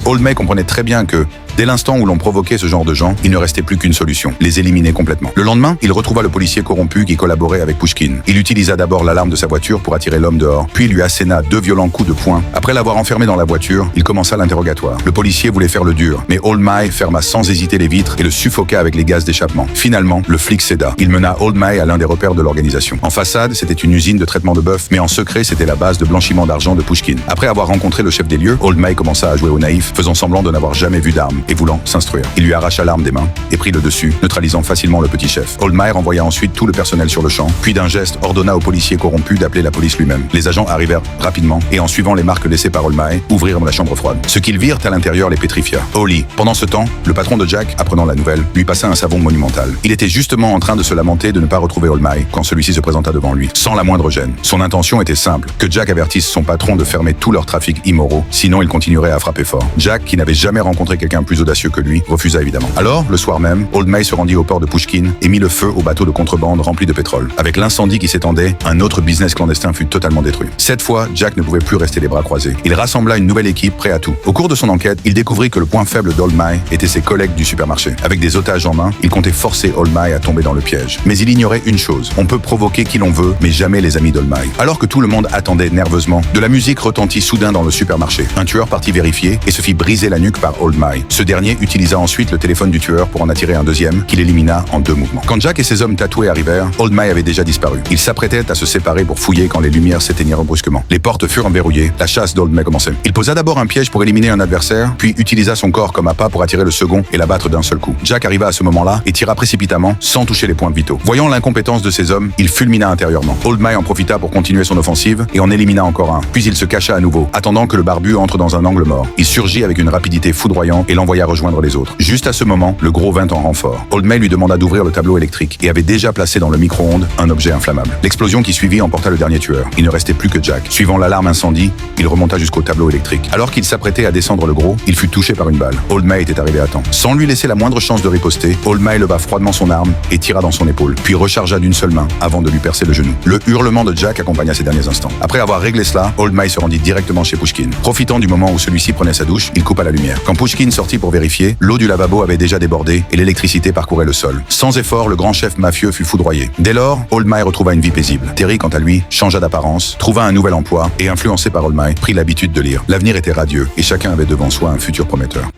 Old May comprenait très bien que, dès l'instant où l'on provoquait ce genre de gens, il ne restait plus qu'une solution, les éliminer complètement. Le lendemain, il retrouva le policier corrompu qui collaborait avec Pushkin. Il utilisa d'abord l'alarme de sa voiture pour attirer l'homme dehors, puis lui asséna 2 violents coups de poing. Après l'avoir enfermé dans la voiture, il commença l'interrogatoire. Le policier voulait faire le dur, mais Old May ferma sans hésiter les vitres et le suffoqua avec les gaz d'échappement. Finalement, le flic céda. Il mena Old May à l'un des repères de l'organisation. En façade, c'était une usine de traitement de bœuf, mais en secret, c'était la base de blanchiment d'argent de Pushkin. Après avoir rencontré le chef des lieux, Old May commença à jouer au naïf, faisant semblant de n'avoir jamais vu d'armes et voulant s'instruire. Il lui arracha l'arme des mains et prit le dessus, neutralisant facilement le petit chef. Old May renvoya ensuite tout le personnel sur le champ, puis d'un geste ordonna au policier corrompu d'appeler la police lui-même. Les agents arrivèrent rapidement et en suivant les marques laissées par Old May, ouvrirent la chambre froide. Ce qu'ils virent à l'intérieur les pétrifia. Holly. Pendant ce temps, le patron de Jack, apprenant la nouvelle, lui passa un savon monumental. Il était justement en train de se lamenter de ne pas retrouver Old May quand celui-ci se présenta devant lui, sans la moindre gêne. Son intention était simple, que Jack avertisse son patron de fermer tous leurs trafics immoraux, sinon il continuerait à frapper fort. Jack, qui n'avait jamais rencontré quelqu'un plus audacieux que lui, refusa évidemment. Alors, le soir même, Old May se rendit au port de Pushkin et mit le feu au bateau de contrebande rempli de pétrole. Avec l'incendie qui s'étendait, un autre business clandestin fut totalement détruit. Cette fois, Jack ne pouvait plus rester les bras croisés. Il rassembla une nouvelle équipe prêt à tout. Au cours de son enquête, il découvrit que le point faible d'Old May était ses collègues du supermarché. Avec des otages en main, il comptait forcer Old May à tomber dans le piège. Mais il ignorait une chose, on peut provoquer qui l'on veut, mais jamais les amis d'Old May. Alors que tout le monde attendait nerveusement, de la musique retentit soudain dans le supermarché. Un tueur partit vérifier et se fit briser la nuque par Old May. Ce dernier utilisa ensuite le téléphone du tueur pour en attirer un deuxième, qu'il élimina en 2 mouvements. Quand Jack et ses hommes tatoués arrivèrent, Old May avait déjà disparu. Ils s'apprêtaient à se séparer pour fouiller quand les lumières s'éteignirent brusquement. Les portes furent verrouillées, la chasse d'Old May commençait. Il posa d'abord un piège pour éliminer un adversaire, puis utilisa son corps comme appât pour attirer le second et l'abattre d'un seul coup. Jack arriva à ce moment-là et tira précipitamment, sans toucher les points vitaux. Voyant l'incompétence de ses hommes, il fulmina intérieurement. Old May en profita pour continuer son offensive et en élimina encore un. Puis il se cacha à nouveau, attendant que le barbu entre dans un angle mort. Il surgit avec une rapidité foudroyante et l'envoya rejoindre les autres. Juste à ce moment, le gros vint en renfort. Old May lui demanda d'ouvrir le tableau électrique et avait déjà placé dans le micro-ondes un objet inflammable. L'explosion qui suivit emporta le dernier tueur. Il ne restait plus que Jack. Suivant l'alarme incendie, il remonta jusqu'au tableau électrique. Alors qu'il s'apprêtait à descendre le gros, il fut touché par une balle. Old May était arrivé à temps. Sans lui laisser la moindre chance de riposter, Old May leva froidement son arme et tira dans son épaule, puis rechargea d'une seule main avant de lui percer le genou. Le hurlement de Jack accompagna ces derniers instants. Après avoir réglé cela, Old May se rendit directement chez Pushkin. Profitant du moment où celui-ci prenait sa douche, il coupa la lumière. Quand Pushkin sortit pour vérifier, l'eau du lavabo avait déjà débordé et l'électricité parcourait le sol. Sans effort, le grand chef mafieux fut foudroyé. Dès lors, Old May retrouva une vie paisible. Terry, quant à lui, changea d'apparence, trouva un nouvel emploi et, influencé par Old May, prit l'habitude de lire. L'avenir était radieux et chacun avait devant soi un futur prometteur.